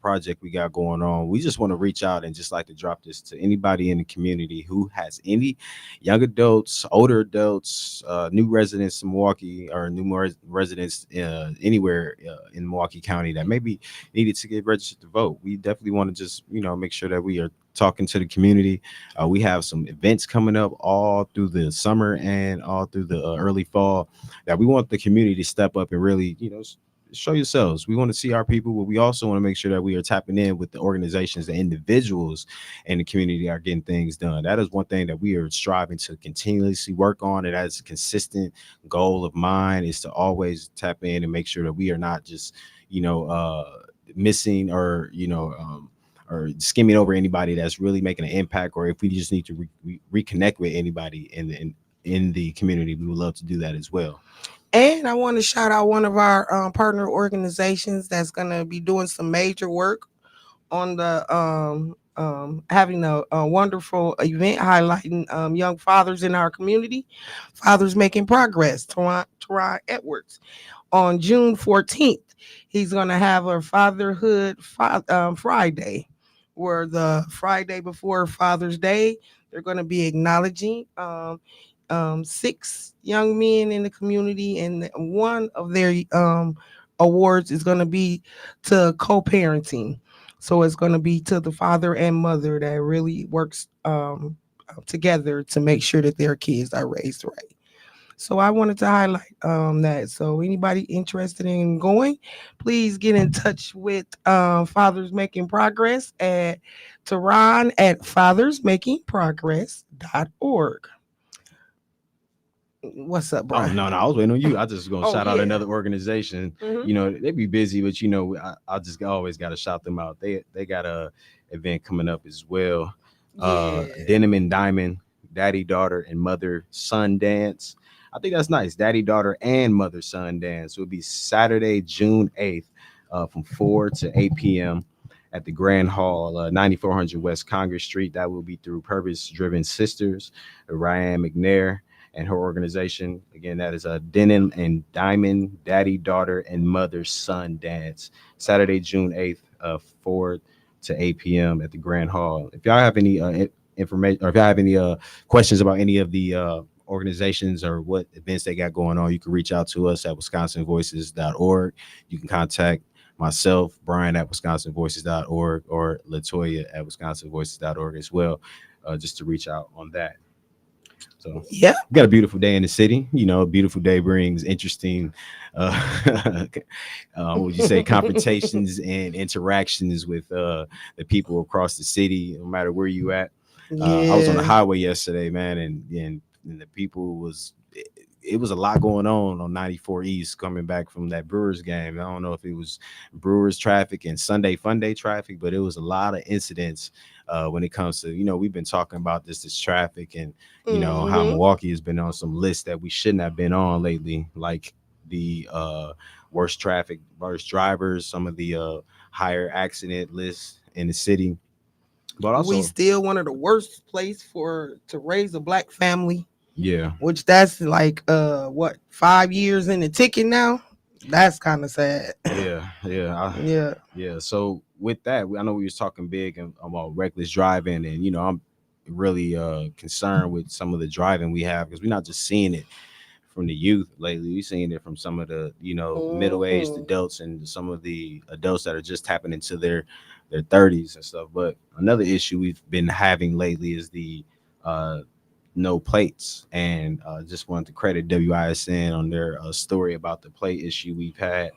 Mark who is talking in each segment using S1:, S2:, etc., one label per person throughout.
S1: project we got going on, we just want to reach out and just like to drop this to anybody in the community who has any young adults, older adults, new residents in Milwaukee, or residents anywhere in Milwaukee County that maybe needed to get registered to vote. We definitely want to just, make sure that we are talking to the community. We have some events coming up all through the summer and all through the early fall that we want the community to step up and really, show yourselves. We want to see our people, but we also want to make sure that we are tapping in with the organizations, the individuals in the community are getting things done. That is one thing that we are striving to continuously work on. And that's a consistent goal of mine, is to always tap in and make sure that we are not just, missing or skimming over anybody that's really making an impact, or if we just need to reconnect with anybody in the community, we would love to do that as well.
S2: And I want to shout out one of our partner organizations that's going to be doing some major work on the having a wonderful event highlighting young fathers in our community, Fathers Making Progress, Teron Edwards, on June 14th. He's going to have a Friday, where the Friday before Father's Day, they're going to be acknowledging six young men in the community, and one of their awards is going to be to co-parenting. So it's going to be to the father and mother that really works together to make sure that their kids are raised right. So I wanted to highlight that. So anybody interested in going, please get in touch with Fathers Making Progress at Tehran at fathersmakingprogress.org. What's up,
S1: Oh
S2: Brian?
S1: no, no, I was waiting on you. I just gonna
S2: Oh
S1: shout out
S2: yeah.
S1: another organization.
S2: Hmm.
S1: They be busy, but I just always got to shout them out. They got a event coming up as well.
S2: Yeah.
S1: Denim and Diamond, Daddy, Daughter, and Mother Son Dance. I think that's nice. Daddy, Daughter, and Mother Son Dance. It will be Saturday, June 8th, from 4 to 8 p.m. at the Grand Hall, 9400 West Congress Street. That will be through Purpose Driven Sisters, Ryan McNair and her organization. Again, that is a Denim and Diamond, Daddy, Daughter, and Mother Son Dance. Saturday, June 8th, 4 to 8 p.m. at the Grand Hall. If y'all have any information, or if y'all have any questions about any of the organizations or what events they got going on, you can reach out to us at wisconsinvoices.org. You can contact myself, Brian, at wisconsinvoices.org, or Latoya at wisconsinvoices.org as well, just to reach out on that. So
S2: Yeah.
S1: we got a beautiful day in the city. A beautiful day brings interesting, what would you say, confrontations and interactions with the people across the city, no matter where you at. I was on the
S2: Yeah.
S1: highway yesterday, man, and the people it was a lot going on 94 East coming back from that Brewers game. I don't know if it was Brewers traffic and Sunday Fun Day traffic, but it was a lot of incidents when it comes to, we've been talking about this traffic, and, how
S2: Hmm.
S1: Milwaukee has been on some lists that we shouldn't have been on lately, like the worst traffic, worst drivers, some of the higher accident lists in the city. But
S2: We
S1: also,
S2: still one of the worst place for to raise a black family,
S1: yeah,
S2: which that's like what, 5 years in the ticket now. That's kind of sad.
S1: yeah.
S2: Yeah.
S1: Yeah, so with that, I know we was talking big about reckless driving, and I'm really concerned with some of the driving we have, because we're not just seeing it from the youth lately. We're seeing it from some of the middle-aged
S2: Hmm.
S1: adults and some of the adults that are just tapping into their 30s and stuff. But another issue we've been having lately is the uh, no plates, and just wanted to credit WISN on their story about the plate issue we've had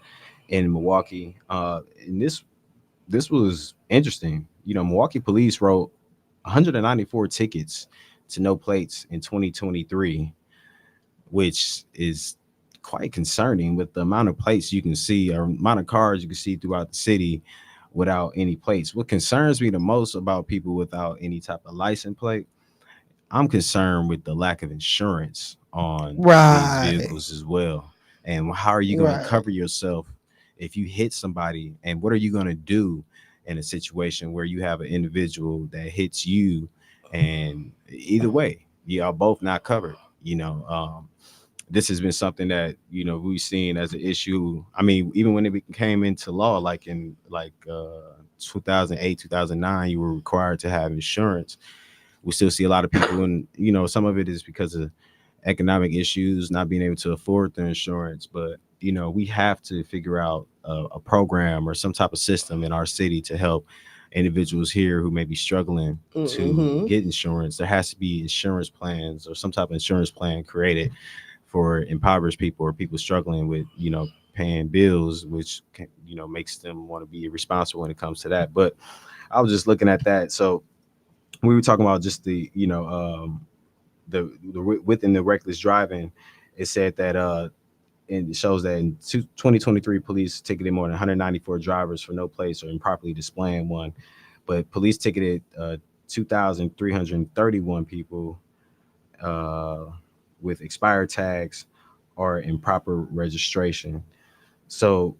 S1: in Milwaukee. And this was interesting. Milwaukee police wrote 194 tickets to no plates in 2023, which is quite concerning with the amount of plates you can see, or amount of cars you can see throughout the city without any plates. What concerns me the most about people without any type of license plate, I'm concerned with the lack of insurance on these
S2: Right.
S1: vehicles as well. And how are you going to
S2: Right.
S1: cover yourself if you hit somebody? And what are you going to do in a situation where you have an individual that hits you? And either way, you are both not covered. this has been something that we've seen as an issue. I mean, even when it came into law, like in 2008, 2009, you were required to have insurance. We still see a lot of people, and some of it is because of economic issues, not being able to afford their insurance. But we have to figure out a program or some type of system in our city to help individuals here who may be struggling to
S2: Hmm.
S1: get insurance. There has to be insurance plans or some type of insurance plan created for impoverished people or people struggling with paying bills, which makes them want to be responsible when it comes to that. But I was just looking at that. So we were talking about just within the reckless driving. It said that and it shows that in 2023, police ticketed more than 194 drivers for no place or improperly displaying one, but police ticketed 2,331 people uh, with expired tags or improper registration. So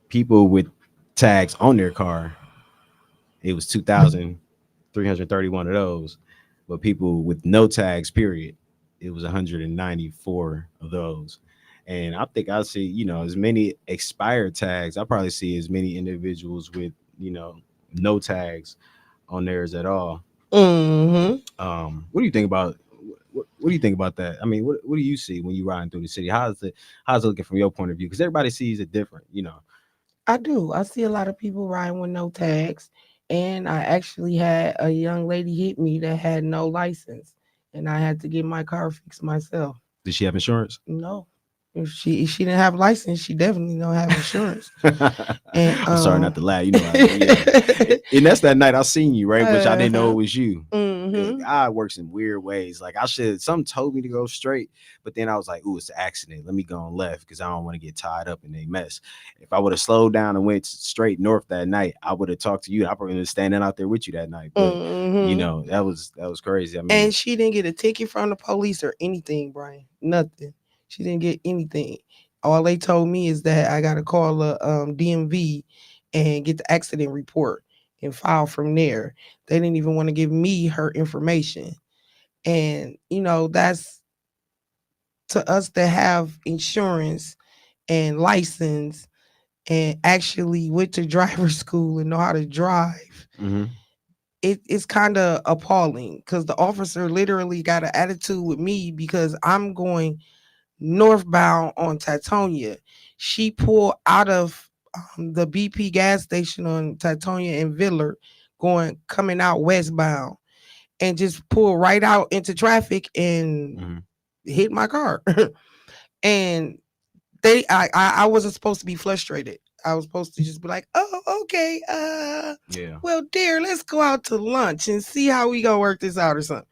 S1: people with tags on their car, it was 2,331 of those, but people with no tags, period, it was 194 of those. And I think I see, as many expired tags. I probably see as many individuals with, no tags on theirs at all.
S2: Hmm.
S1: What do you think about what do you think about that? I mean, what do you see when you riding through the city? How's it looking from your point of view? Because everybody sees it different.
S2: I do. I see a lot of people riding with no tags. And I actually had a young lady hit me that had no license. And I had to get my car fixed myself.
S1: Did she have insurance?
S2: No. If she didn't have license, she definitely don't have insurance. And
S1: I'm sorry not to laugh. Yeah. And that's that night I seen you, right? Which I didn't know it
S2: uh-huh.
S1: was you.
S2: Hmm.
S1: God works in weird ways. Like something told me to go straight, but then I was like, "Ooh, it's an accident. Let me go on left because I don't want to get tied up in a mess." If I would have slowed down and went straight north that night, I would have talked to you. I probably would have standing out there with you that night. But
S2: Hmm.
S1: that was crazy. I mean,
S2: And she didn't get a ticket from the police or anything, Brian. Nothing. She didn't get anything. All they told me is that I got to call the DMV and get the accident report and file from there. They didn't even want to give me her information. And, that's to us that have insurance and license and actually went to driver's school and know how to drive.
S1: hmm
S2: It's kind of appalling because the officer literally got an attitude with me because I'm going northbound on Tatonia. She pulled out of the BP gas station on Tatonia and Villard, coming out westbound, and just pulled right out into traffic and
S1: hmm
S2: hit my car. And I wasn't supposed to be frustrated. I was supposed to just be like, oh, okay,
S1: yeah.
S2: well, dear, let's go out to lunch and see how we gonna work this out or something.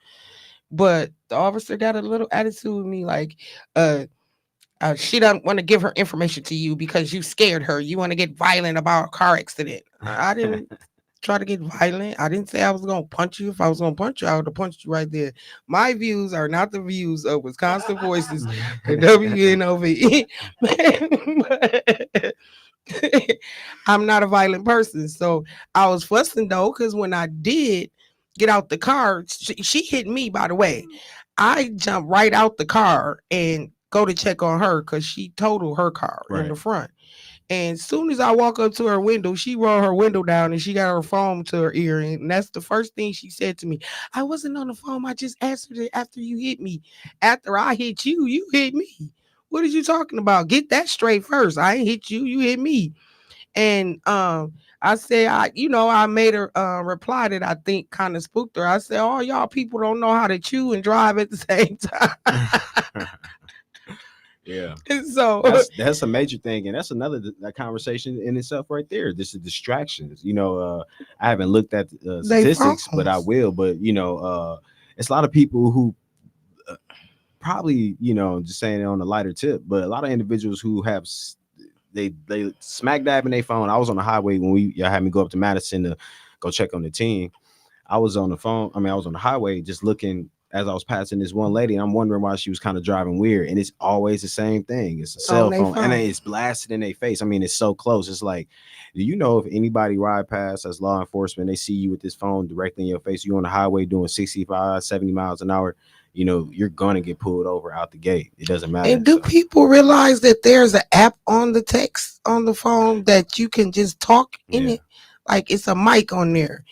S2: But the officer got a little attitude with me, like, uh, she doesn't want to give her information to you because you scared her. You want to get violent about a car accident. I didn't try to get violent. I didn't say I was gonna punch you. If I was gonna punch you, I would have punched you right there. My views are not the views of Wisconsin Voices or WNOV. But I'm not a violent person. So I was fussing though, because when I did get out the car, she hit me, by the way. I jumped right out the car and go to check on her because she totaled her car in
S1: Right.
S2: the front. And as soon as I walk up to her window, she rolled her window down and she got her phone to her ear. And that's the first thing she said to me. I wasn't on the phone. I just answered it after you hit me. After I hit you, you hit me. What are you talking about? Get that straight first. I ain't hit you. You hit me. And I said, I made her reply that I think kind of spooked her. I said, oh, y'all people don't know how to chew and drive at the same time.
S1: Yeah.
S2: And so,
S1: That's a major thing, and that's another that conversation in itself right there. This is distractions. I haven't looked at
S2: they
S1: statistics, but I
S2: phones.
S1: will. But it's a lot of people who uh, probably just saying it on a lighter tip, but a lot of individuals who have they smack dab in their phone. I was on the highway when y'all had me go up to Madison to go check on the team. I was on the phone. I mean, I was on the highway just looking as I was passing this one lady, and I'm wondering why she was kind of driving weird. And it's always the same thing. It's a
S2: On
S1: cell
S2: they
S1: phone, and
S2: phone.
S1: it's blasted in their face. I mean, it's so close. It's like, do you know if anybody ride past as law enforcement, they see you with this phone directly in your face, you on the highway doing 65, 70 miles an hour, you're gonna get pulled over out the gate. It doesn't matter.
S2: And do
S1: So
S2: people realize that there's an app on the text on the phone that you can just talk in
S1: yeah,
S2: it? Like it's a mic on there.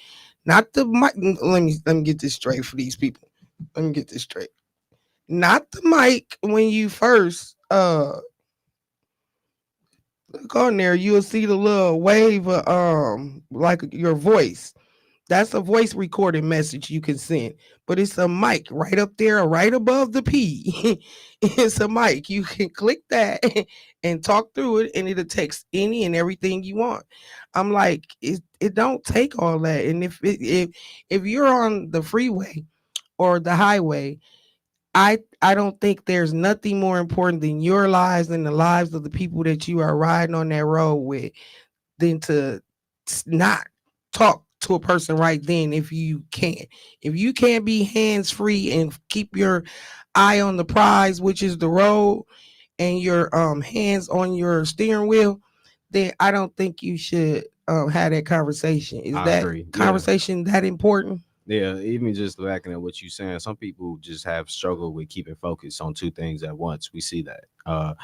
S2: Not the mic. Let me get this straight for these people. Let me get this straight. Not the mic when you first look on there, you'll see the little wave of like your voice. That's a voice recorded message you can send, but it's a mic right up there, right above the P. It's a mic. You can click that and talk through it, and it'll text any and everything you want. I'm like, it don't take all that. And if you're on the freeway or the highway, I don't think there's nothing more important than your lives and the lives of the people that you are riding on that road with than to not talk to a person right then if you can. If you can't be hands free and keep your eye on the prize, which is the road, and your hands on your steering wheel, then I don't think you should have that conversation. Is
S1: I
S2: that
S1: agree. Yeah.
S2: conversation that important?
S1: Yeah, even just backing at what you're saying, some people just have struggled with keeping focus on two things at once. We see that.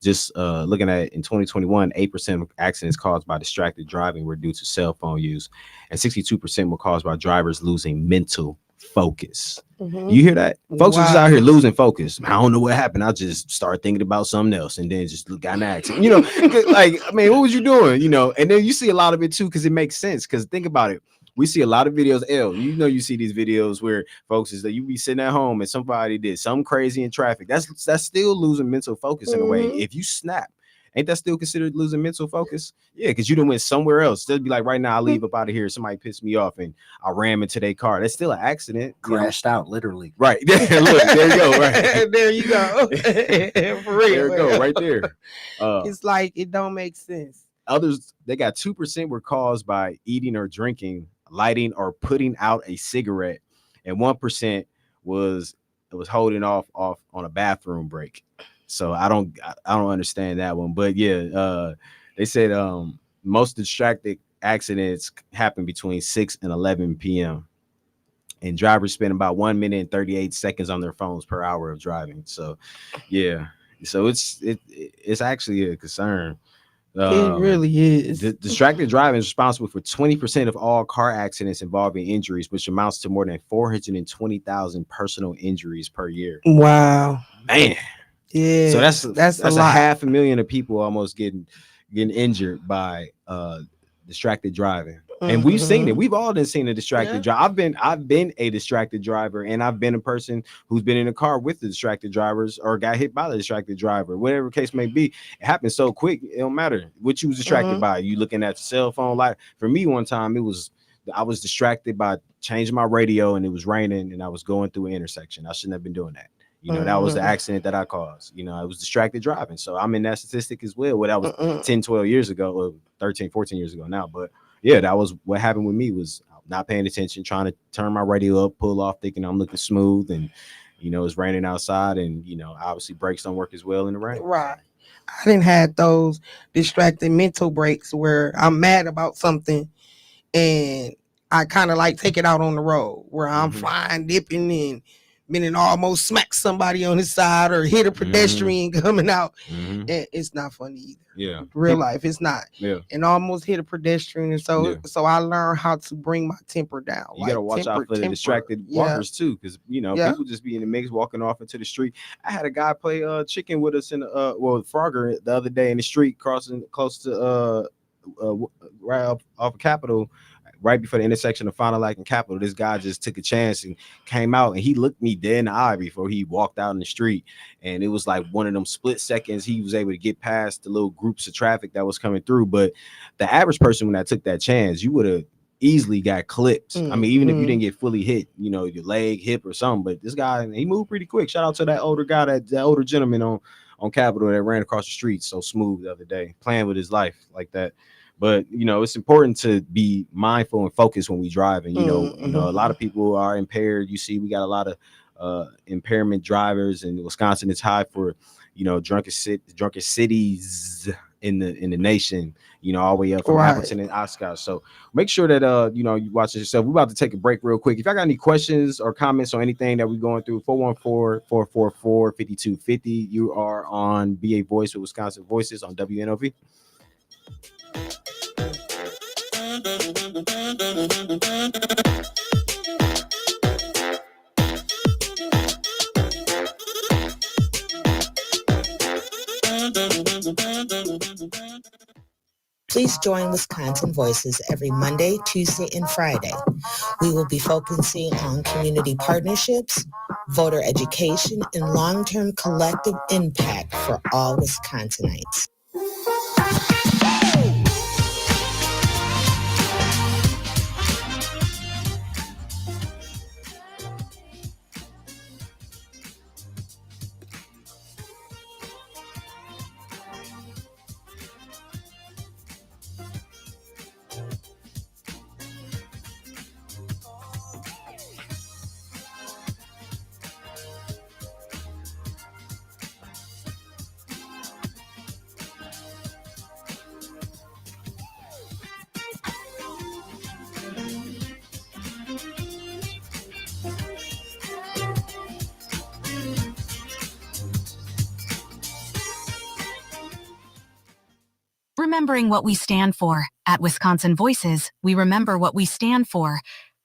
S1: Just looking at in 2021, 8% of accidents caused by distracted driving were due to cell phone use, and 62% were caused by drivers losing mental focus.
S2: Mm-hmm.
S1: You hear that? Folks are just out
S2: Wow.
S1: here losing focus. I don't know what happened. I just started thinking about something else and then just got in an accident. Like, I mean, what was you doing? And then you see a lot of it too because it makes sense. Because think about it. We see a lot of videos. You see these videos where folks is that you be sitting at home and somebody did something crazy in traffic. That's still losing mental focus in a way.
S2: Mm-hmm.
S1: If you snap, ain't that still considered losing mental focus? Yeah, because you done went somewhere else. They'd be like, right now I leave up out of here. Somebody pissed me off and I ram into their car. That's still an accident.
S3: Crashed out, literally.
S1: Right. Look, there you go. Right.
S2: There you go. For real.
S1: There you go, right there.
S2: It's like it don't make sense.
S1: Others, they got 2% were caused by eating or drinking, lighting or putting out a cigarette, and 1% was holding off on a bathroom break. So I don't understand that one. But yeah, they said most distracted accidents happen between 6 and 11 p.m. and drivers spend about 1 minute and 38 seconds on their phones per hour of driving. So yeah, so it's actually a concern.
S2: It
S1: um
S2: really is.
S1: Distracted driving is responsible for 20% of all car accidents involving injuries, which amounts to more than 420,000 personal injuries per year.
S2: Wow.
S1: Man, so
S2: Yeah, that's a
S1: that's a
S2: lot.
S1: 500,000 of people almost getting injured by distracted driving. And we've seen it.
S2: Mm-hmm.
S1: We've all been seen a distracted
S2: Yeah.
S1: driver. I've been a distracted driver, and I've been a person who's been in a car with the distracted drivers or got hit by the distracted driver, whatever case may be. It happens so quick, it don't matter what you was distracted
S2: Mm-hmm.
S1: by. You looking at the cell phone. Like for me, one time I was distracted by changing my radio and it was raining and I was going through an intersection. I shouldn't have been doing that. That was the
S2: Mm-hmm.
S1: accident that I caused. I was distracted driving. So I'm in that statistic as well. What that was
S2: Mm-hmm.
S1: 10, 12 years ago, or 13, 14 years ago now. But yeah, that was what happened with me was not paying attention, trying to turn my radio up, pull off, thinking I'm looking smooth. And, it's raining outside. And, obviously brakes don't work as well in the rain.
S2: Right. I didn't have those distracted mental breaks where I'm mad about something and I kind of like take it out on the road where I'm
S1: Mm-hmm.
S2: flying, dipping, and meaning almost smack somebody on his side or hit a
S1: Mm-hmm.
S2: pedestrian coming out.
S1: Mm-hmm.
S2: And it's not funny either.
S1: Yeah.
S2: Real life, it's not.
S1: Yeah.
S2: And almost hit a pedestrian, and so
S1: Yeah.
S2: so I learned how to bring my temper down.
S1: You got to watch out for the distracted
S2: Yeah,
S1: walkers too, because
S2: yeah.
S1: people just be in the mix walking off into the street. I had a guy play chicken with us in Frogger the other day in the street crossing close to right off of Capitol, right before the intersection of Fond du Lac and Capitol. This guy just took a chance and came out and he looked me dead in the eye before he walked out in the street. And it was like one of them split seconds he was able to get past the little groups of traffic that was coming through. But the average person, when I took that chance, you would have easily got clipped. I mean, even if you didn't get fully hit, your leg, hip, or something. But this guy, he moved pretty quick. Shout out to that older guy, that older gentleman on Capitol that ran across the street so smooth the other day, playing with his life like that. But it's important to be mindful and focused when we drive. And a lot of people are impaired. You see, we got a lot of impairment drivers, and Wisconsin is high for, drunken cities in the nation. All the way up from
S2: Right.
S1: Appleton and Oshkosh. So make sure that you watch yourself. We're about to take a break real quick. If y'all got any questions or comments or anything that we're going through, 414-444-5250. You are on BA Voice with Wisconsin Voices on WNOV.
S3: Please join Wisconsin Voices every Monday, Tuesday, and Friday. We will be focusing on community partnerships, voter education, and long-term collective impact for all Wisconsinites.
S4: Remembering what we stand for. At Wisconsin Voices, we remember what we stand for.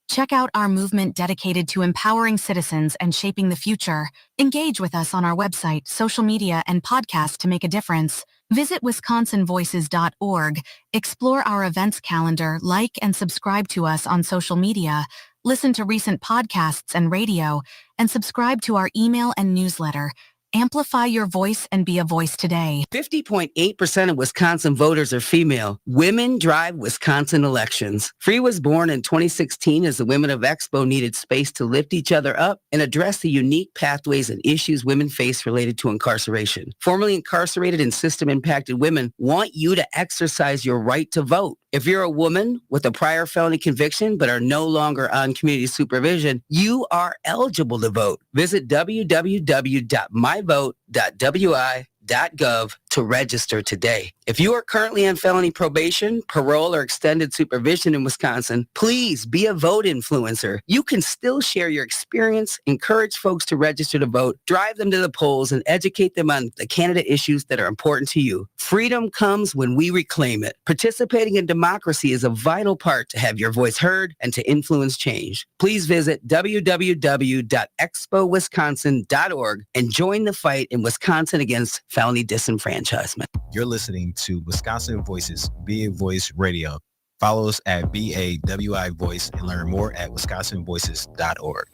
S4: Check out our movement dedicated to empowering citizens and shaping the future. Engage with us on our website, social media, and podcast to make a difference. Visit wisconsinvoices.org. Explore our events calendar, like and subscribe to us on social media. Listen to recent podcasts and radio, and subscribe to our email and newsletter. Amplify your voice and be a voice today.
S5: 50.8% of Wisconsin voters are female. Women drive Wisconsin elections. Free was born in 2016 as the Women of Expo needed space to lift each other up and address the unique pathways and issues women face related to incarceration. Formerly incarcerated and system-impacted women want you to exercise your right to vote. If you're a woman with a prior felony conviction but are no longer on community supervision, you are eligible to vote. Visit www.myvote.wi.gov to register today. If you are currently on felony probation, parole, or extended supervision in Wisconsin, please be a vote influencer. You can still share your experience, encourage folks to register to vote, drive them to the polls, and educate them on the candidate issues that are important to you. Freedom comes when we reclaim it. Participating in democracy is a vital part to have your voice heard and to influence change. Please visit www.expowisconsin.org and join the fight in Wisconsin against felony disenfranchisement.
S1: You're listening to Wisconsin Voices, BA Voice Radio. Follow us at BAWI Voice and learn more at wisconsinvoices.org.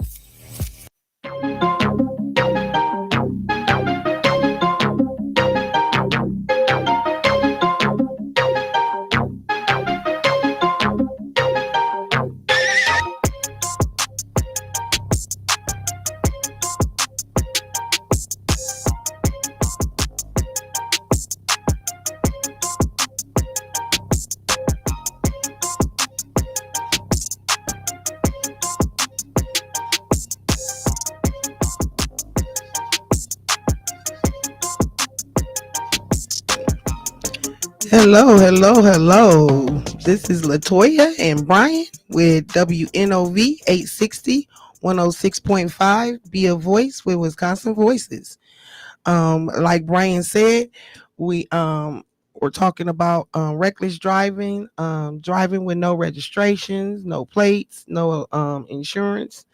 S2: Hello, hello, hello. This is Latoya and Brian with WNOV 860 106.5. Be a voice with Wisconsin Voices. Like Brian said, we're talking about reckless driving, driving with no registrations, no plates, no insurance.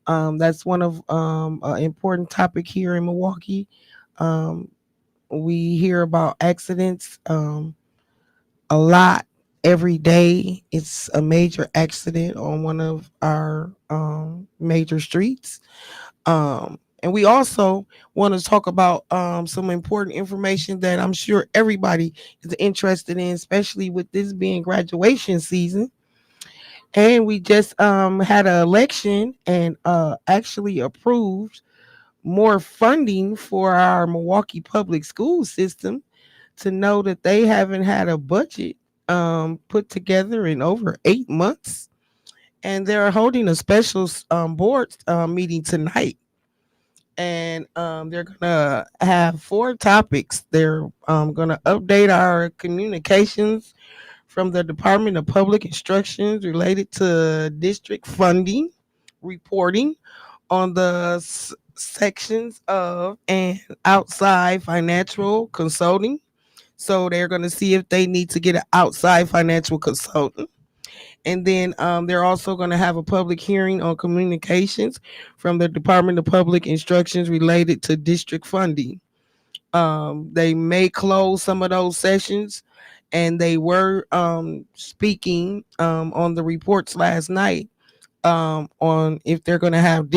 S2: That's one of an important topic here in Milwaukee. Um, we hear about accidents a lot every day. It's a major accident on one of our major streets. And we also want to talk about some important information that I'm sure everybody is interested in, especially with this being graduation season. And we just had an election and actually approved more funding for our Milwaukee public school system, to know that they haven't had a budget put together in over 8 months. And they're holding a special board meeting tonight. and they're gonna have 4 topics. They're gonna update our communications from the Department of Public Instructions related to district funding, reporting on the sections of and outside financial consulting. So they're going to see if they need to get an outside financial consultant. And then they're also going to have a public hearing on communications from the Department of Public Instructions related to district funding. They may close some of those sessions, and they were speaking on the reports last night on if they're going to have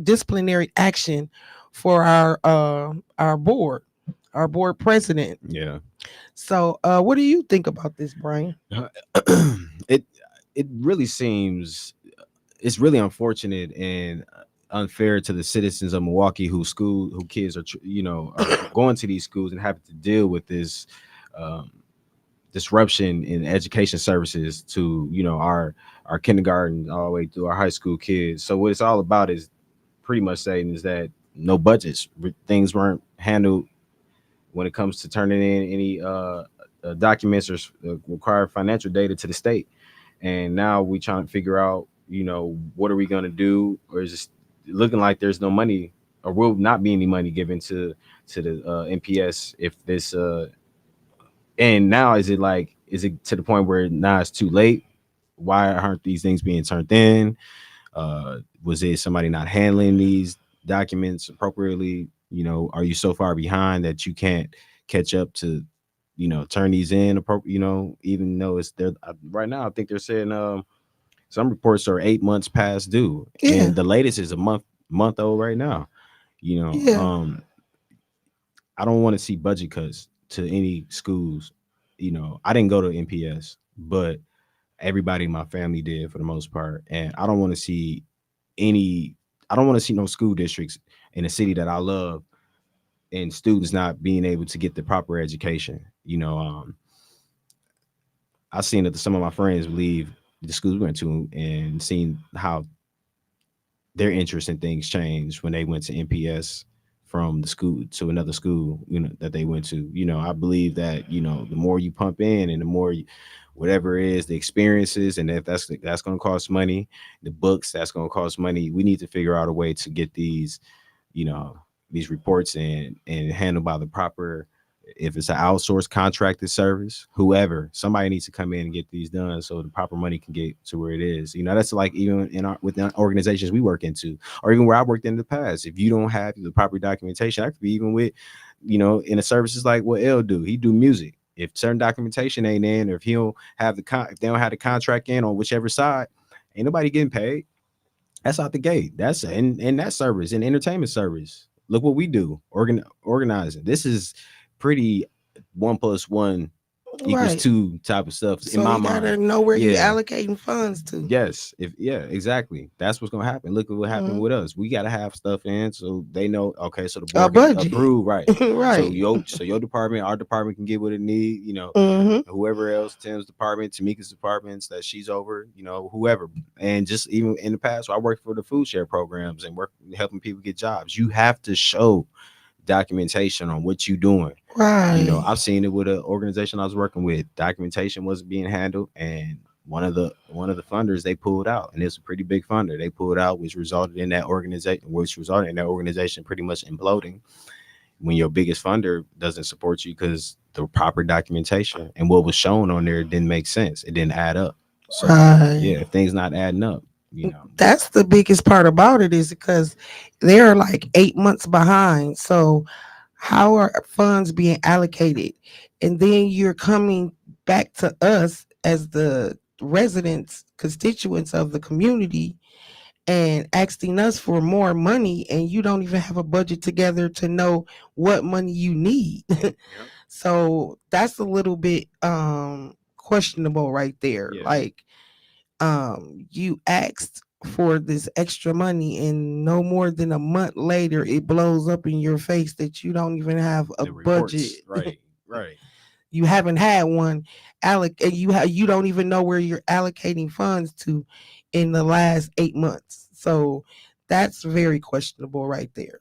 S2: disciplinary action for our board president.
S1: Yeah.
S2: So, what do you think about this, Brian?
S1: it it really seems it's really unfortunate and unfair to the citizens of Milwaukee who kids are are going to these schools and having to deal with this um, disruption in education services to our kindergarten all the way through our high school kids. So what it's all about is pretty much saying is that no budgets, things weren't handled when it comes to turning in any documents or required financial data to the state. And now we trying to figure out, what are we going to do, or is it looking like there's no money, or will not be any money given to the NPS if this and now is it to the point where now it's too late? Why aren't these things being turned in? Was it somebody not handling these documents appropriately? Are you so far behind that you can't catch up to, turn these in appropriate? Even though it's there right now, I think they're saying some reports are 8 months past due,
S2: Yeah,
S1: and the latest is a month old right now. You know,
S2: yeah,
S1: um, I don't want to see budget cuts to any schools. I didn't go to NPS, but everybody in my family did for the most part, and I don't want to see any. I don't want to see no school districts in a city that I love and students not being able to get the proper education. I've seen that some of my friends leave the schools we went to and seen how their interest in things changed when they went to NPS from the school to another school, that they went to. I believe that, the more you pump in and the more whatever it is, the experiences, and if that's going to cost money, the books, that's going to cost money. We need to figure out a way to get you know, these reports and handled by the proper, if it's an outsourced contracted service, whoever, somebody needs to come in and get these done so the proper money can get to where it is. That's like even within organizations we work into, or even where I worked in the past. If you don't have the proper documentation, I could be even with, in the services like what L do. He do music. If certain documentation ain't in, or if he don't have if they don't have the contract in on whichever side, ain't nobody getting paid. That's out the gate. That's in that service, in entertainment service. Look what we do. Organizing. This is pretty 1 plus 1 equals
S2: right.
S1: 2 type of stuff in
S2: So
S1: my
S2: you gotta
S1: mind.
S2: know where you
S1: Yeah.
S2: allocating funds to.
S1: Yes. Exactly. That's what's gonna happen. Look at what happened
S2: Mhm.
S1: with us. We gotta have stuff in so they know, okay, so the
S2: A
S1: board can
S2: budget,
S1: approve, right. So
S2: right?
S1: your department, our department can get what it need,
S2: Hmm.
S1: whoever else, Tim's department, Tamika's departments that she's over, whoever. And just even in the past, I worked for the food share programs and work helping people get jobs. You have to show documentation on what you're doing.
S2: Right,
S1: I've seen it with an organization I was working with. Documentation wasn't being handled, and one of the funders they pulled out, and it's a pretty big funder. They pulled out, which resulted in that organization pretty much imploding when your biggest funder doesn't support you because the proper documentation and what was shown on there didn't make sense. It didn't add up. So
S2: right.
S1: yeah, if things not adding up, you know.
S2: That's the biggest part about it is because they're like 8 months behind. So how are funds being allocated? And then you're coming back to us as the residents, constituents of the community, and asking us for more money, and you don't even have a budget together to know what money you need.
S1: Yep.
S2: So that's a little bit questionable right there.
S1: Yeah.
S2: Like you asked for this extra money, and no more than a month later it blows up in your face that you don't even have a
S1: The
S2: budget.
S1: reports, right, right.
S2: You haven't had one you don't even know where you're allocating funds to in the last 8 months. So that's very questionable right there.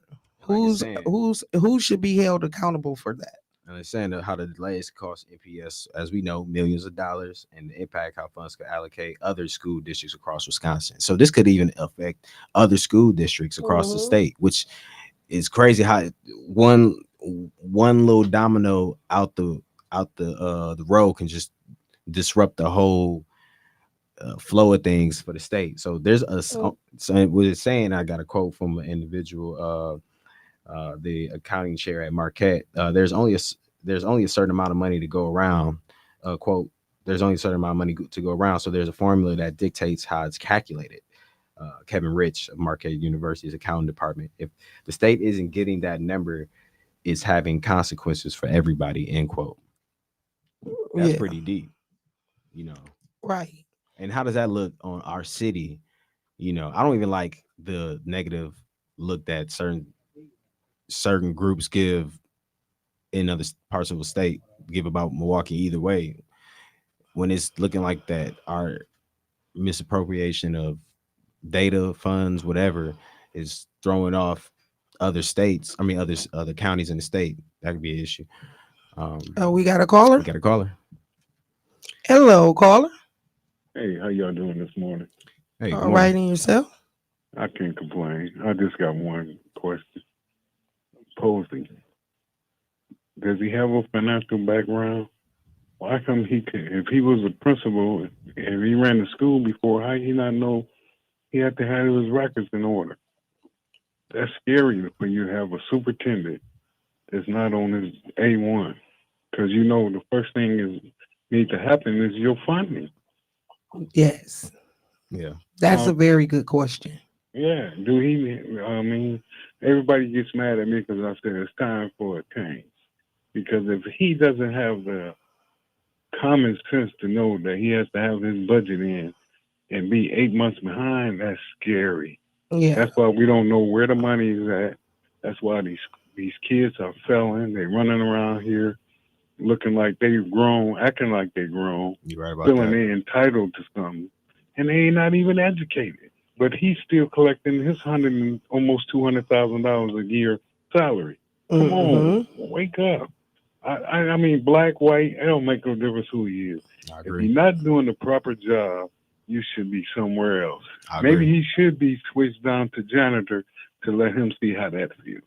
S1: like it's saying,
S2: who should be held accountable for that?
S1: and it's saying that how the delays cost NPS, as we know, millions of dollars, and the impact how funds could allocate other school districts across Wisconsin. So this could even affect other school districts across the
S2: Mhm.
S1: state, which is crazy. How one one little domino out the road can just disrupt the whole flow of things for the state. So there's
S2: Mm.
S1: so what it's saying. I got a quote from an individual. The accounting chair at Marquette. There's only a certain amount of money to go around. Quote: There's only a certain amount of money to go around. So there's a formula that dictates how it's calculated. Kevin Rich of Marquette University's accounting department. If the state isn't getting that number, it's having consequences for everybody. End quote. That's
S2: Yeah,
S1: pretty deep, you know.
S2: right.
S1: And how does that look on our city? I don't even like the negative look that certain groups give in other parts of the state give about Milwaukee either way. When it's looking like that, our misappropriation of data, funds, whatever, is throwing off other states. I mean, other counties in the state. That could be an issue.
S2: We got a caller.
S1: We got a caller.
S2: Hello, caller.
S6: Hey, how y'all doing this morning?
S1: Hey, good
S2: All right,
S1: morning.
S2: and yourself?
S6: I can't complain. I just got one question. Posey, does he have a financial background? Why come he can, if he was a principal, if he ran the school before, how he not know he had to have his records in order? That's scary when you have a superintendent that's not on his A1. Because the first thing is need to happen is your funding.
S2: Yes,
S1: Yeah.
S2: that's a
S6: Um,
S2: very good question.
S6: yeah, do he? I mean, everybody gets mad at me because I said it's time for a change. Because if he doesn't have the common sense to know that he has to have his budget in and be 8 months behind, that's scary.
S2: Yeah.
S6: That's why we don't know where the money is at. That's why these kids are failing. They running around here looking like they grown, acting like they grown,
S1: You're right about
S6: feeling
S1: that.
S6: they entitled to something, and they ain't not even educated. But he's still collecting his almost $200,000 a year salary. Come on,
S2: Mm-hmm.
S6: wake up. I mean, black, white, it don't make no difference who he is.
S1: I
S6: If
S1: agree.
S6: you're not doing the proper job, you should be somewhere else.
S1: I
S6: Maybe
S1: agree.
S6: he should be switched down to janitor to let him see how that feels.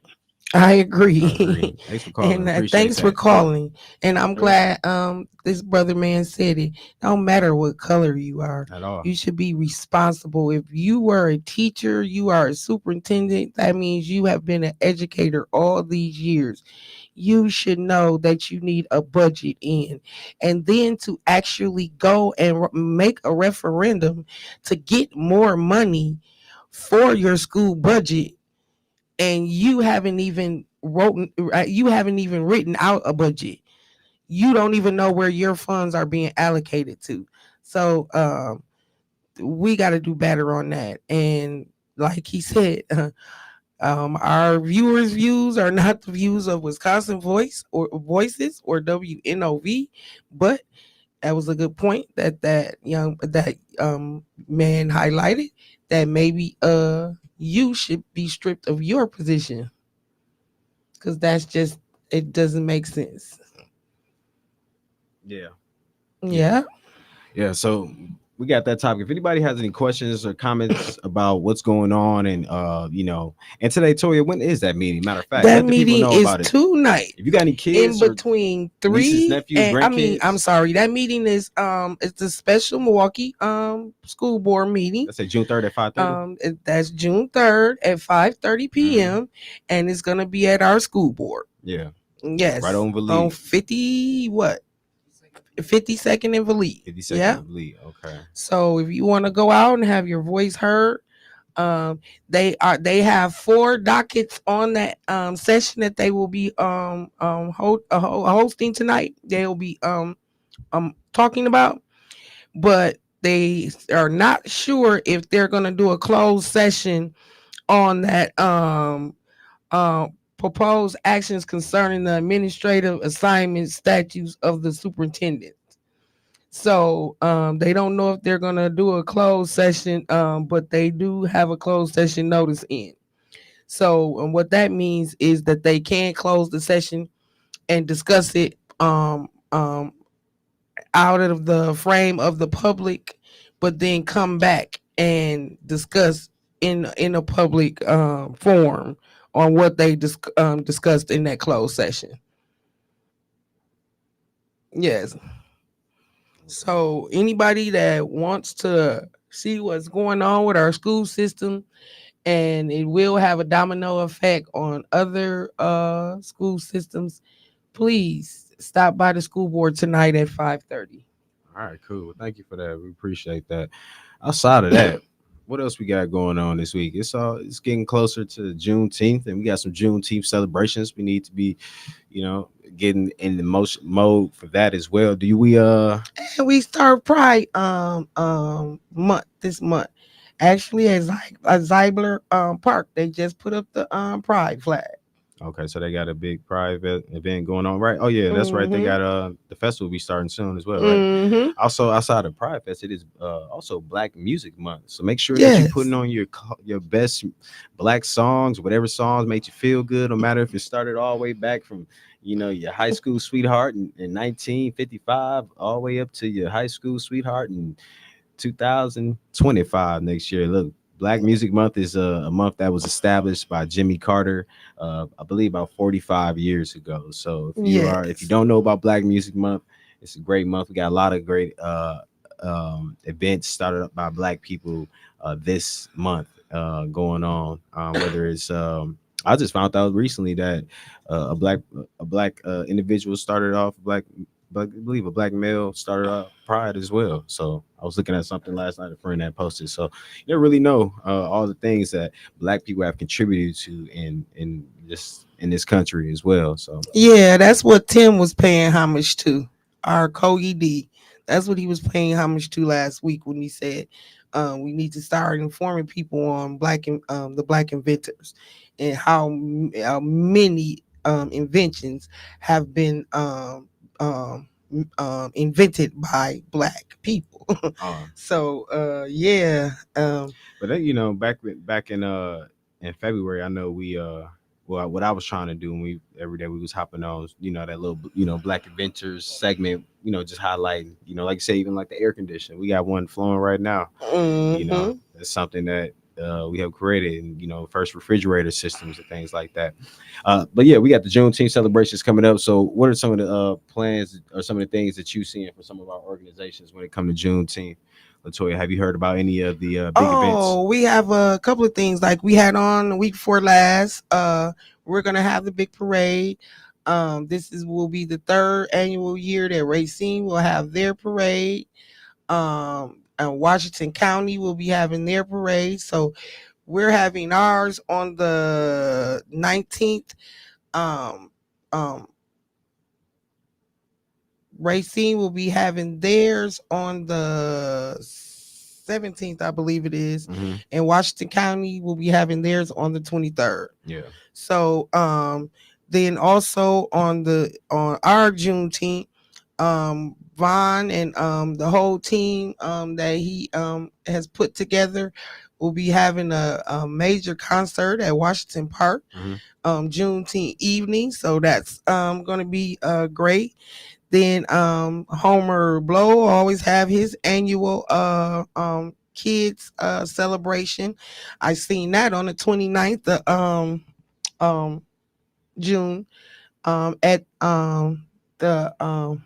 S2: I
S1: I agree.
S2: agree.
S1: Thanks for calling.
S2: And
S1: Appreciate
S2: thanks for
S1: that.
S2: calling. And I'm
S6: Well,
S2: glad this brother man said it. Don't matter what color you are.
S1: At all.
S2: You should be responsible. If you were a teacher, you are a superintendent, that means you have been an educator all these years. You should know that you need a budget in. And then to actually go and make a referendum to get more money for your school budget, and you haven't even written out a budget. You don't even know where your funds are being allocated to. So we got to do better on that. And like he said, our viewers views are not the views of Wisconsin Voices or WNOV, but that was a good point that man highlighted, that maybe you should be stripped of your position, because that's just, it doesn't make sense.
S1: Yeah. Yeah.
S2: Yeah.
S1: Yeah. So we got that topic. If anybody has any questions or comments about what's going on, and today, Toya, when is that meeting? Matter of fact,
S2: That
S1: let the people
S2: meeting
S1: know
S2: is
S1: about it.
S2: tonight
S1: If you got any
S2: in
S1: kids or
S2: between
S1: nieces,
S2: 3
S1: nephews,
S2: and, I mean, I'm
S1: grandkids,
S2: sorry, that meeting is it's the special Milwaukee school board meeting.
S1: let's say June 3rd at 5:30.
S2: That's June 3rd at 5:30
S1: Mm-hmm.
S2: p.m. and it's gonna be at our school board.
S1: Yeah. Right
S2: Yes,
S1: on
S2: on
S1: Valide.
S2: 52nd and Valide.
S1: 52nd
S2: Yeah.
S1: of Valide. Okay.
S2: So if you want to go out and have your voice heard, they have 4 dockets on that session that they will be hosting tonight. They'll be talking about, but they are not sure if they're going to do a closed session on that proposed actions concerning the administrative assignment statutes of the superintendent. So they don't know if they're gonna do a closed session, but they do have a closed session notice in. So what that means is that they can close the session and discuss it out of the frame of the public, but then come back and discuss in a public forum on what they discussed in that closed session. Yes. So anybody that wants to see what's going on with our school system, and it will have a domino effect on other school systems, please stop by the school board tonight at 5:30.
S1: All right, cool. Well, thank you for that. We appreciate that. Outside of that, what else we got going on this week? It's getting closer to Juneteenth, and we got some Juneteenth celebrations. We need to be, you know, getting in the motion mode for that as well. Do we
S2: And we start Pride month this month. Actually, at Zeibler Park, they just put up the Pride flag.
S1: Okay, so they got a big pride event going on, right? Oh yeah, that's right. They
S2: Mm-hmm.
S1: got the festival will be starting soon as well, right?
S2: Mm-hmm.
S1: Also, outside of Pride Fest, it is also Black Music Month. So make sure that you're
S2: Yes.
S1: putting on your best Black songs, whatever songs make you feel good. No matter if it started all the way back from your high school sweetheart in 1955, all the way up to your high school sweetheart in 2025 next year. Look, Black Music Month is a month that was established by Jimmy Carter, I believe about 45 years ago. So if you
S2: Yes.
S1: don't know about Black Music Month, it's a great month. We got a lot of great events started up by Black people this month going on. Whether it's I just found out recently that a black individual started off but I believe a black male started Pride as well. So I was looking at something last night, a friend that posted. So you don't really know all the things that black people have contributed to in this country as well. So
S2: Yeah, that's what Tim was paying homage to. Our Kogi D. That's what he was paying homage to last week when he said we need to start informing people on the black inventors and how many inventions have been invented by black people.
S1: uh,
S2: So yeah,
S1: but then, back in February, I know we well what I was trying to do when we every day we was hopping on, that little Black Inventors segment, just highlighting, like you say, even like the air conditioner. We got one flowing right now.
S2: hmm
S1: That's something that we have created, and first refrigerator systems and things like that. But yeah, we got the Juneteenth celebrations coming up. So what are some of the plans or some of the things that you seeing for some of our organizations when it comes to Juneteenth? Latoya, have you heard about any of the big events?
S2: Oh, we have a couple of things like we had on the week before last. We're gonna have the big parade. This is will be the third annual year that Racine will have their parade. And Washington County will be having their parade. So we're having ours on the 19th. Um, um, Racine will be having theirs on the 17th, I believe it is.
S1: Hmm.
S2: And Washington County will be having theirs on the 23rd.
S1: Yeah.
S2: So then also on our Juneteenth, Vaughn and the whole team that he has put together will be having a major concert at Washington Park
S1: Hmm.
S2: Juneteenth evening. So that's gonna be great. Then Homer Blow always have his annual kids celebration. I seen that on the 29th of um June at the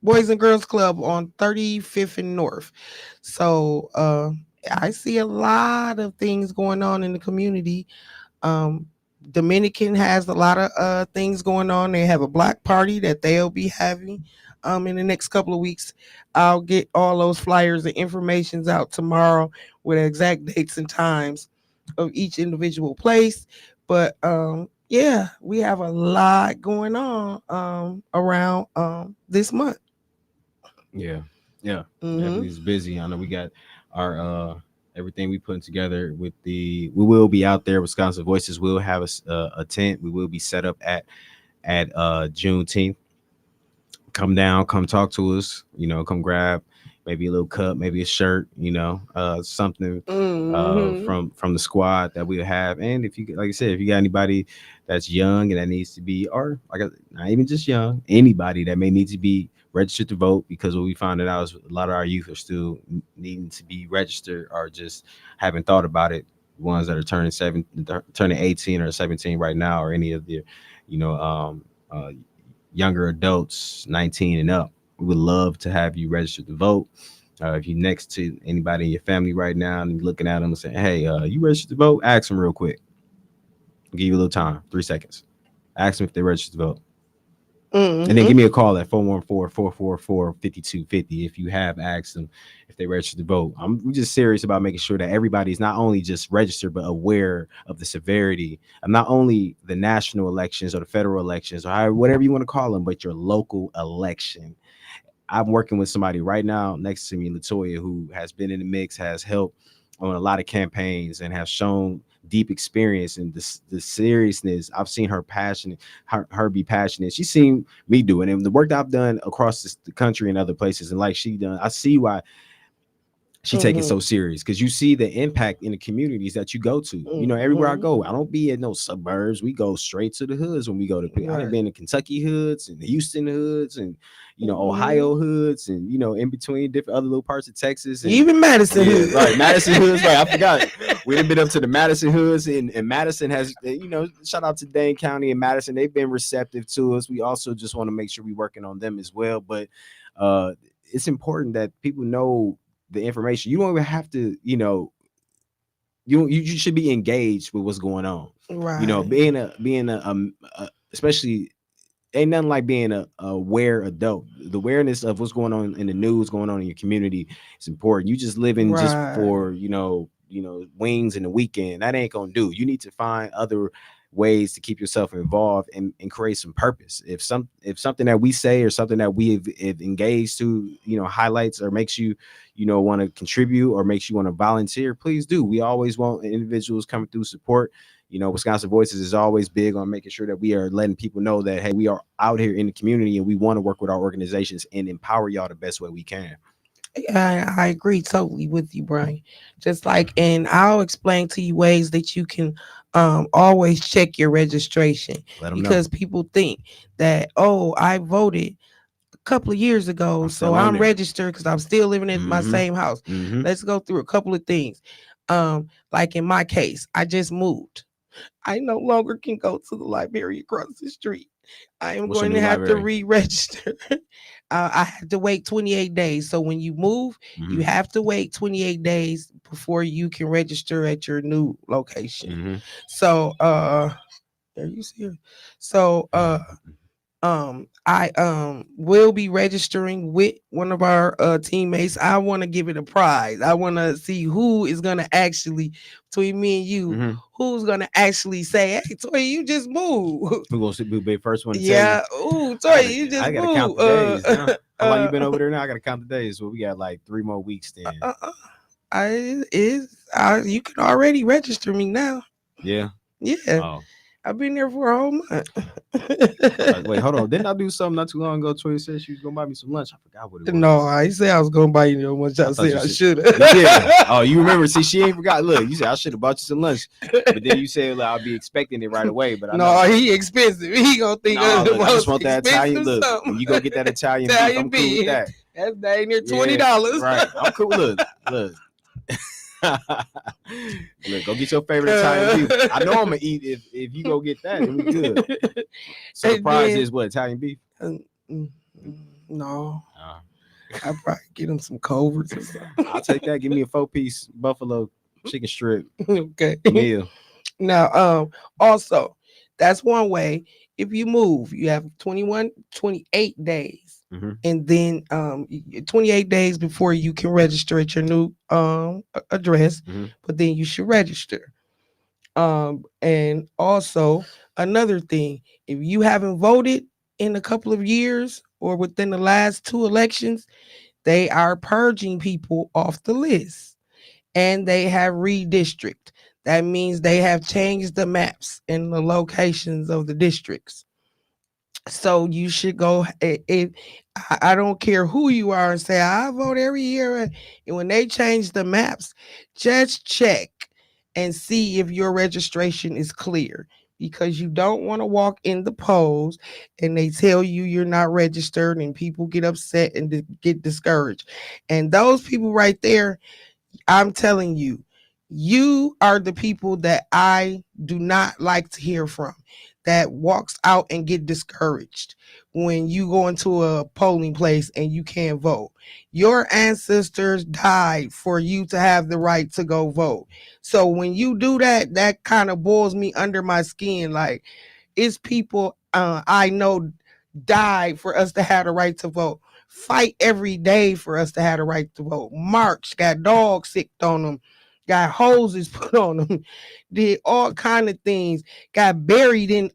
S2: Boys and Girls Club on 35th and North. So I see a lot of things going on in the community. um Dominican has a lot of things going on. They have a black party that they'll be having in the next couple of weeks. I'll get all those flyers and informations out tomorrow with exact dates and times of each individual place. But yeah, we have a lot going on around this month.
S1: Yeah. Yeah.
S2: Hmm
S1: Definitely is busy. I know we got our everything we putting together with we will be out there. Wisconsin Voices will have a tent. We will be set up at Juneteenth. Come down, come talk to us, come grab, maybe a little cup, maybe a shirt, something
S2: Hmm.
S1: from the squad that we have. And if you, like I said, if you got anybody that's young and that needs to be, or not even just young, anybody that may need to be registered to vote, because what we found out is a lot of our youth are still needing to be registered or just haven't thought about it. Ones that are turning 18 or 17 right now, or any of the, you know, younger adults, 19 and up. We would love to have you registered to vote. If you're next to anybody in your family right now and you're looking at them and saying, "Hey, you registered to vote?" Ask them real quick. I'll give you a little time, 3 seconds. Ask them if they registered to vote. And then
S2: Hmm.
S1: give me a call at 414-444-5250 if you have asked them if they registered to vote. We're just serious about making sure that everybody's not only just registered, but aware of the severity of not only the national elections or the federal elections, or whatever you want to call them, but your local election. I'm working with somebody right now next to me, Latoya, who has been in the mix, has helped on a lot of campaigns, and has shown deep experience and the seriousness. I've seen her passionate, her be passionate. She's seen me do it, and the work that I've done across the country and other places, and like she done, I see why she take it
S2: Hmm.
S1: so serious, because you see the impact in the communities that you go to. Everywhere I
S2: Hmm.
S1: go, I don't be in no suburbs. We go straight to the hoods when we go to. I done
S2: Right.
S1: been in Kentucky hoods and the Houston hoods and
S2: Hmm.
S1: Ohio hoods, and in between different other little parts of Texas, and
S2: Even Madison
S1: yeah,
S2: Hood.
S1: right, Madison hoods. Right, I forgot. We done been up to the Madison hoods, and Madison has, shout out to Dane County and Madison. They've been receptive to us. We also just want to make sure we working on them as well, but uh it's important that people know the information. You don't even have to, you should be engaged with what's going on.
S2: Right.
S1: Being a especially, ain't nothing like being a aware adult. The awareness of what's going on in the news, going on in your community is important. You just living just
S2: Right.
S1: for wings in the weekend, that ain't gonna do. You need to find other ways to keep yourself involved and create some purpose. If something that we say or something that we have engaged to highlights or makes you want to contribute or makes you want to volunteer, please do. We always want individuals coming through support. Wisconsin Voices is always big on making sure that we are letting people know that, hey, we are out here in the community and we want to work with our organizations and empower y'all the best way we can.
S2: I agree totally with you, Brian. Just like, and I'll explain to you ways that you can always check your registration,
S1: Let them know.
S2: because people think that, oh, I voted a couple of years ago,
S1: I'm
S2: so
S1: still on
S2: I'm
S1: there.
S2: registered because I'm still living in my
S1: Mm-hmm.
S2: same house.
S1: Mm-hmm.
S2: Let's go through a couple of things. Like in my case, I just moved. I no longer can go to the library across the street. I am
S1: What's your
S2: going
S1: new
S2: to have to
S1: library?
S2: re-register. I had to wait 28 days. So when you move, you
S1: Mm-hmm.
S2: have to wait 28 days before you can register at your new location.
S1: Mm-hmm.
S2: So are you serious? So I will be registering with one of our teammates. I want to give it a prize. I want to see who is going to actually, between me and you,
S1: Mm-hmm.
S2: who's going to actually say, hey Toy, you just moved.
S1: We're gonna be the first one to tell you.
S2: Yeah, ooh
S1: I
S2: Toy,
S1: gotta
S2: you
S1: I
S2: just
S1: gotta count
S2: moved.
S1: the days now. How long you
S2: uh
S1: been over there now? I gotta count the days. Well, we got like 3 more weeks then.
S2: uh, uh, you can already register me now.
S1: Yeah.
S2: Yeah,
S1: Oh.
S2: I've been there for a whole month.
S1: Wait, hold on. Didn't I do something not too long ago? Tori said she was gonna buy me some lunch. I forgot what it
S2: No,
S1: was.
S2: I said I was gonna buy you no much.
S1: I
S2: I
S1: thought
S2: said
S1: you
S2: I
S1: said
S2: should
S1: you did.
S2: have.
S1: Oh, you remember? See, she ain't forgot. Look, you said I should have bought you some lunch, but then you said like, I'll be expecting it right away. But I know.
S2: No, he expensive. He gonna think
S1: No,
S2: of the
S1: look, I just
S2: most
S1: want that Italian.
S2: expensive
S1: Look,
S2: something.
S1: when you go get that Italian beef,
S2: Italian
S1: I'm cool with
S2: beef.
S1: that.
S2: That's dang near $20.
S1: Yeah, right. I'm cool. Look. Look, go get your favorite Italian beef. I know I'm gonna eat if you go get that, then we good. So the
S2: And
S1: prize
S2: then
S1: is what, Italian beef?
S2: mm, mm, no,
S1: Uh,
S2: I probably get him some coverts or
S1: I'll take that. Give me a 4-piece buffalo chicken strip
S2: something. Okay.
S1: meal.
S2: Now, also, that's one way. If you move, you have 28 days.
S1: Mm-hmm.
S2: And then 28 days before you can register at your new address,
S1: Mm-hmm.
S2: but then you should register. And also another thing, if you haven't voted in a couple of years or within the last two elections, they are purging people off the list, and they have redistrict. That means they have changed the maps and the locations of the districts. So you should go. I don't care who you are and say I vote every year. And when they change the maps, just check and see if your registration is clear, because you don't want to walk in the polls and they tell you you're not registered and people get upset and get discouraged. And those people right there, I'm telling you, you are the people that I do not like to hear from, that walks out and get discouraged when you go into a polling place and you can't vote. Your ancestors died for you to have the right to go vote. So when you do that, that kind of boils me under my skin. Like, it's people I know died for us to have the right to vote. Fight every day for us to have the right to vote. March, got dogs sicked on them, got hoses put on them, did all kind of things. Got buried in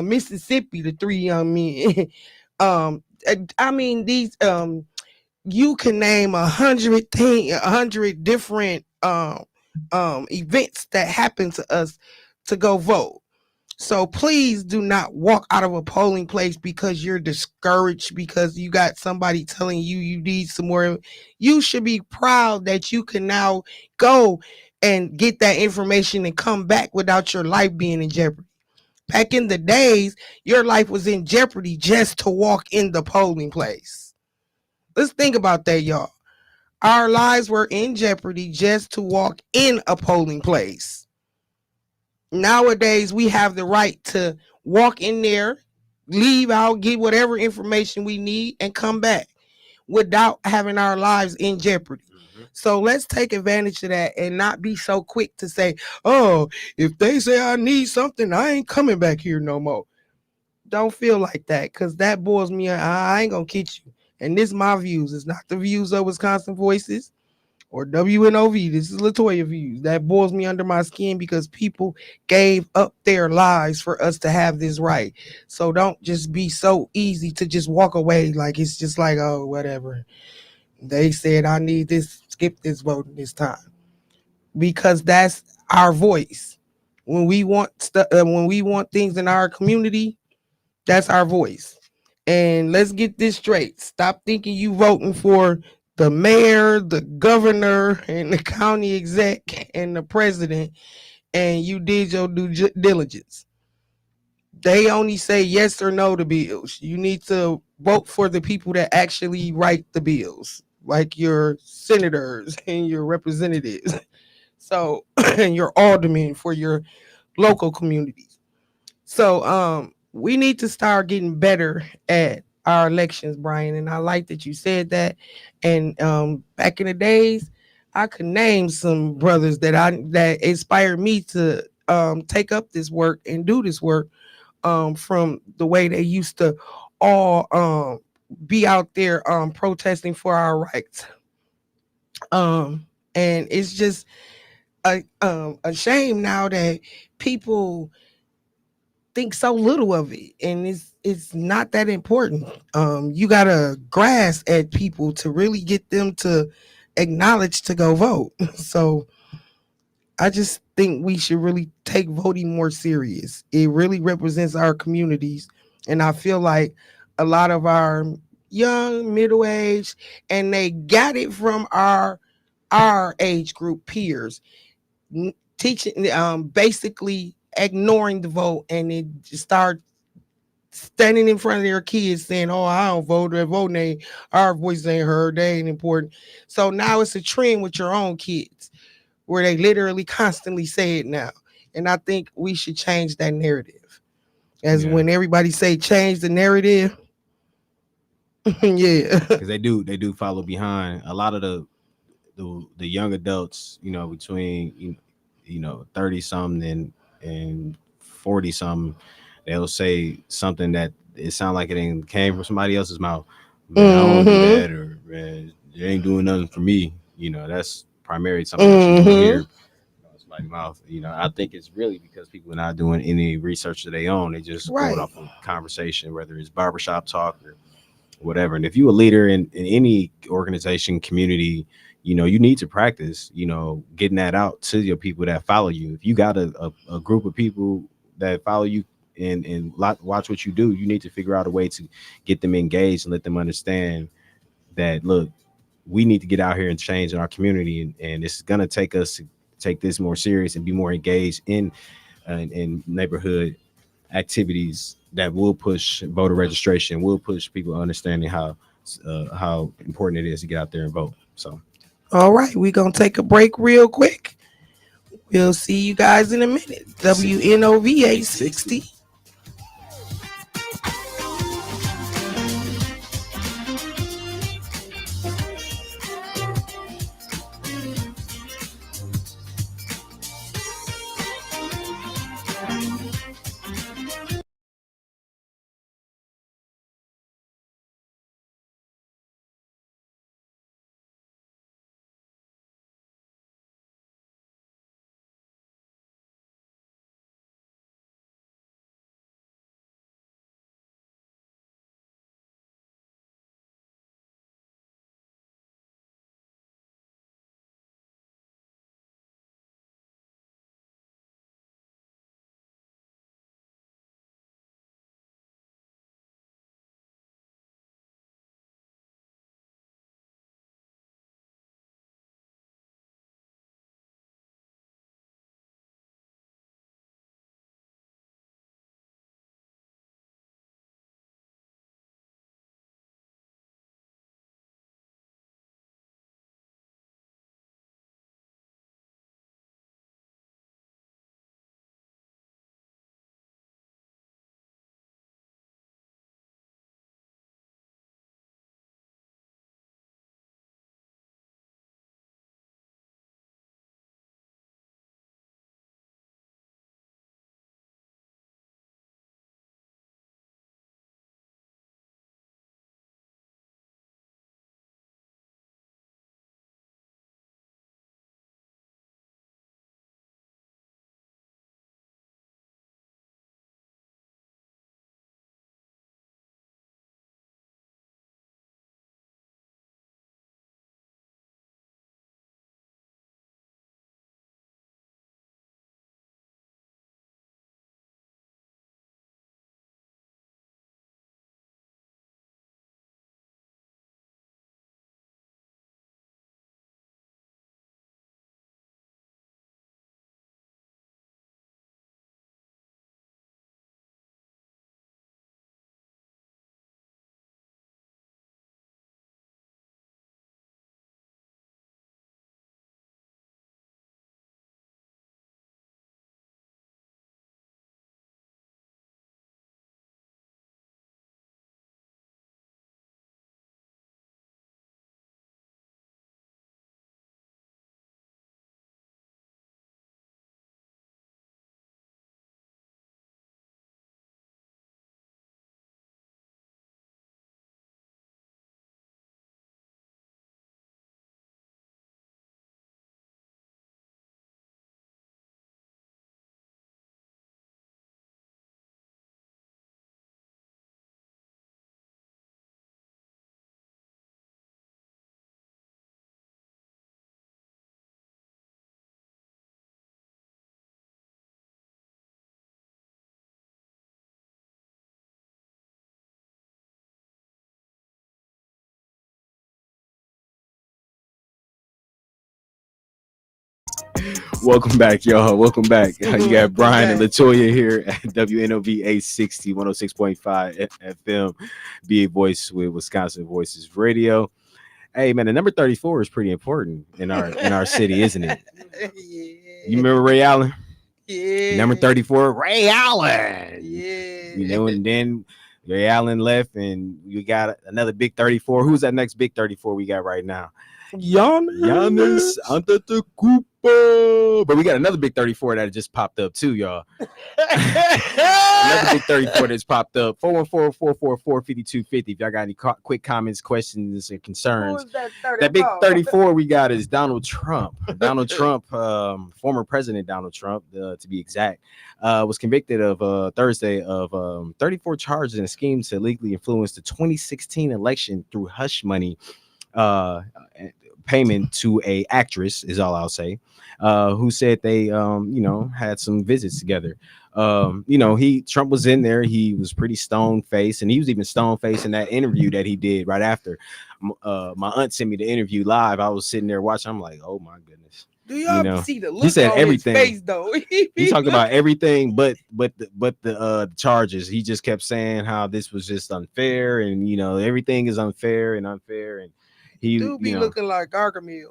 S2: Mississippi. The three young men. I mean these you can name 100 different events that happen to us to go vote. So please do not walk out of a polling place because you're discouraged, because you got somebody telling you you need some more. You should be proud that you can now go and get that information and come back without your life being in jeopardy. Back in the days, your life was in jeopardy just to walk in the polling place. Let's think about that, y'all. Our lives were in jeopardy just to walk in a polling place. Nowadays, we have the right to walk in there, leave out, get whatever information we need, and come back without having our lives in jeopardy.
S1: Mhm.
S2: So let's take advantage of that and not be so quick to say, oh, if they say I need something, I ain't coming back here no more. Don't feel like that, because that boils me. I ain't going to kid you. And this is my views. It's not the views of Wisconsin Voices or WNOV. This is Latoya views. That boils me under my skin because people gave up their lives for us to have this right. So don't just be so easy to just walk away like it's just like, oh, whatever. They said I need this, skip this voting this time. Because that's our voice. When we want things in our community, that's our voice. And let's get this straight. Stop thinking you voting for the mayor, the governor, and the county exec and the president, and you did your due diligence. They only say yes or no to bills. You need to vote for the people that actually write the bills, like your senators and your representatives. So, and your aldermen for your local communities. So we need to start getting better at our elections, Brian. And I like that you said that. And back in the days, I could name some brothers that inspired me to take up this work and do this work, from the way they used to all be out there protesting for our rights. And it's just a shame now that people think so little of it, and it's not that important. You gotta grasp at people to really get them to acknowledge to go vote. So I just think we should really take voting more serious. It really represents our communities, and I feel like a lot of our young, middle aged, and they got it from our age group peers, teaching basically ignoring the vote, and it just start standing in front of their kids saying, "Oh, I don't vote. Their voting ain't, our voice ain't heard. They ain't important." So now it's a trend with your own kids where they literally constantly say it now. And I think we should change that narrative. As
S1: Yeah,
S2: when everybody say change the narrative, yeah.
S1: because they do follow behind a lot of the young adults. Between 30 something and 40 something, they'll say something that it sounds like it ain't came from somebody else's mouth. Man, I don't do
S2: Mm-hmm.
S1: that, or man, it ain't doing nothing for me. That's primarily something that you're gonna hear
S2: Mm-hmm.
S1: out somebody's mouth. I think it's really because people are not doing any research of their own. They just going
S2: Right.
S1: off of conversation, whether it's barbershop talk or whatever. And if you a leader in any organization, community, you need to practice, getting that out to your people that follow you. If you got a group of people that follow you and watch what you do. You need to figure out a way to get them engaged and let them understand that, look, we need to get out here and change in our community, and it's gonna take us to take this more serious and be more engaged in neighborhood activities that will push voter registration, will push people understanding how important it is to get out there and vote. So
S2: All right, we're gonna take a break real quick. We'll see you guys in a minute. WNOV 860.
S1: welcome back, y'all. Welcome back. You got Brian and
S2: Okay.
S1: Latoya here at WNOV 860 106.5 FM, be a voice with Wisconsin Voices Radio. Hey man, the number 34 is pretty important in our city, isn't it? You
S2: Yeah.
S1: remember Ray Allen? Number
S2: Yeah.
S1: 34, Ray Allen. You
S2: Yeah.
S1: know, and then Ray Allen left, and you got another big 34. Who's that next big 34 we got right now? Giannis
S2: Giannis.
S1: Antetokounmpo. But we got another big 34 that just popped up too, y'all. Another big 34 that's popped up. 414-444-5250. If y'all got any quick comments, questions, and
S2: Who
S1: concerns.
S2: is that
S1: That big
S2: 34?
S1: 34 we got is Donald Trump. Donald Trump, former President Donald Trump, to be exact, was convicted of Thursday of 34 charges in a scheme to legally influence the 2016 election through hush money uh, payment to a actress, is all I'll say, who said they had some visits together. Trump was in there. He was pretty stone faced, and he was even stone faced in that interview that he did right after. My aunt sent me the interview live. I was sitting there watching. I'm like, oh my goodness.
S2: Do y'all see the
S1: He
S2: look
S1: said
S2: on
S1: everything.
S2: his face though?
S1: He talked about everything, but the charges. He just kept saying how this was just unfair, and everything is unfair, and he
S2: do be looking like Gargamel.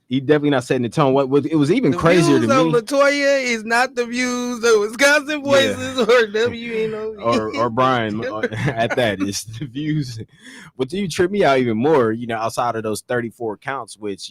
S1: He definitely not setting the tone. What was it was even
S2: the
S1: crazier
S2: views
S1: to
S2: of
S1: me.
S2: Latoya is not the views of Wisconsin Voices or WNOV
S1: or Brian at that is the views. But you trip me out even more, outside of those 34 counts, which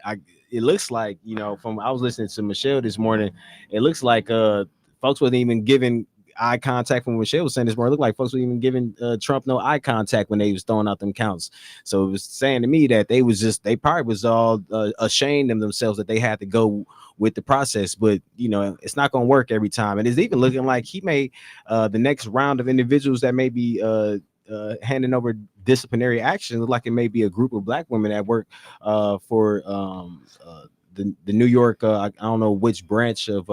S1: I it looks like, from I was listening to Michelle this morning, it looks like folks wasn't even giving eye contact. When Michelle was saying this morning, it looked like folks were even giving Trump no eye contact when they was throwing out them counts. So it was saying to me that they probably was all ashamed of themselves that they had to go with the process. But it's not going to work every time, and it's even looking like he may the next round of individuals that may be handing over disciplinary action look like it may be a group of black women that work for the New York I don't know which branch of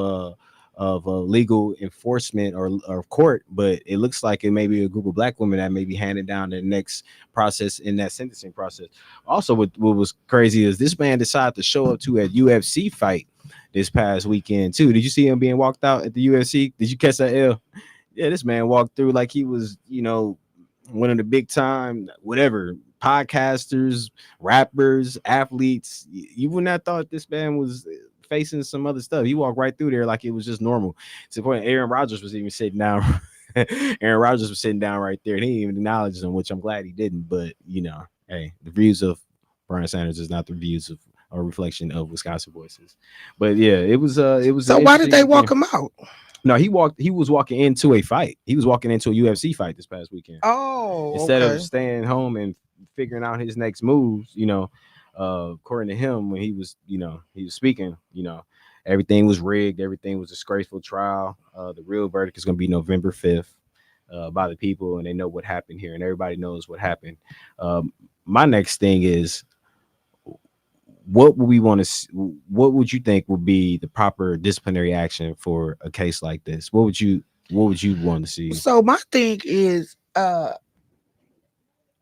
S1: legal enforcement or court, but it looks like it may be a group of black women that may be handing down the next process in that sentencing process. Also, what was crazy is this man decided to show up to a UFC fight this past weekend too. Did you see him being walked out at the UFC? Did you catch that, L? Yeah, this man walked through like he was, one of the big time, whatever, podcasters, rappers, athletes. You wouldn't have thought this man was facing some other stuff. He walked right through there like it was just normal. To the point Aaron Rodgers was even sitting down. Aaron Rodgers was sitting down right there, and he didn't even acknowledge him, which I'm glad he didn't. But hey, the views of Brian Sanders is not the views of a reflection of Wisconsin Voices. But yeah, it was.
S2: So why did they walk him out?
S1: No, he was walking into a fight. He was walking into a UFC fight this past weekend.
S2: Oh,
S1: instead of staying home and figuring out his next moves, according to him, when he was speaking, everything was rigged, everything was a disgraceful trial. The real verdict is going to be November 5th by the people, and they know what happened here, and everybody knows what happened. My next thing is, what would we want to? What would you think would be the proper disciplinary action for a case like this? What would you want to see?
S2: So my thing is, I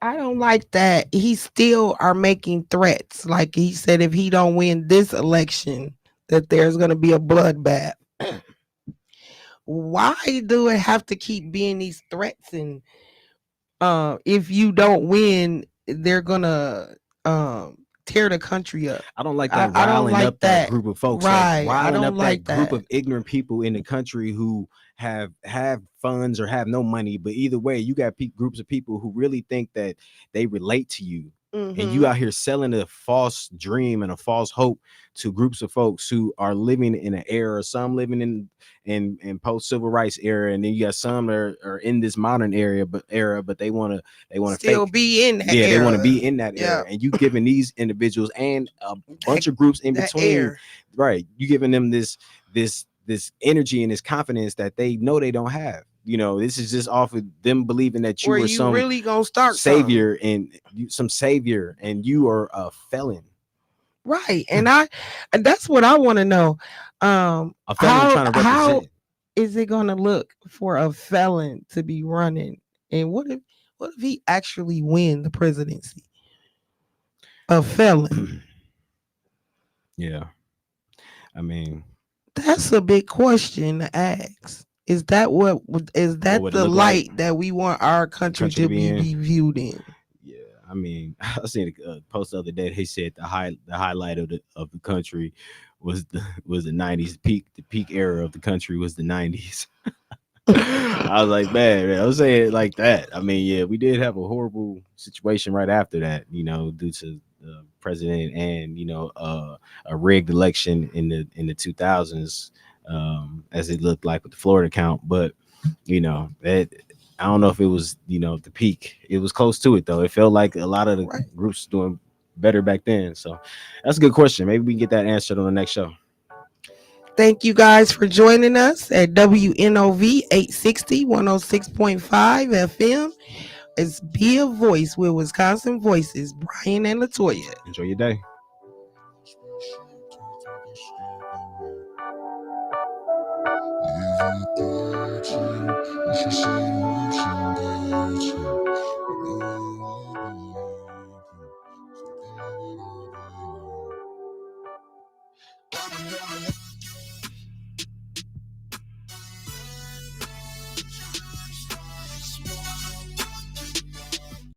S2: don't like that he still are making threats. Like he said, if he don't win this election, that there's going to be a bloodbath. Why do it have to keep being these threats? And if you don't win, they're gonna tear the country up.
S1: I don't like that riling up that group of folks.
S2: Right.
S1: Riling up that group of ignorant people in the country who have funds or have no money. But either way, you got groups of people who really think that they relate to you. Mm-hmm. And you out here selling a false dream and a false hope to groups of folks who are living in an era, some living in post civil rights era, and then you got some that are in this modern era, but they want to
S2: still be in that era.
S1: They want to be in that era. And you giving these individuals and a bunch of groups in between, right? You giving them this energy and this confidence that they know they don't have. This is just off of them believing that you are some
S2: really gonna start
S1: savior and you are a felon.
S2: Right. And that's what I want to know.
S1: A felon trying to represent.
S2: How is it gonna look for a felon to be running? And what if he actually win the presidency? A felon.
S1: Yeah. I mean,
S2: that's a big question to ask. Is that the light that we want our country to be viewed in?
S1: Yeah, I mean, I seen a post the other day. They said the highlight of the country was the 90s. The peak era of the country was the 90s. I was like, man, I was saying it like that. I mean, yeah, we did have a horrible situation right after that, due to the president and a rigged election in the 2000s. As it looked like with the Florida count, but I don't know if it was the peak. It was close to it though. It felt like a lot of the groups doing better back then. So that's a good question. Maybe we can get that answered on the next show.
S2: Thank you guys for joining us at WNOV 860 106.5 FM. It's Be a Voice with Wisconsin Voices, Brian and Latoya.
S1: Enjoy your day.
S7: You should see emotion,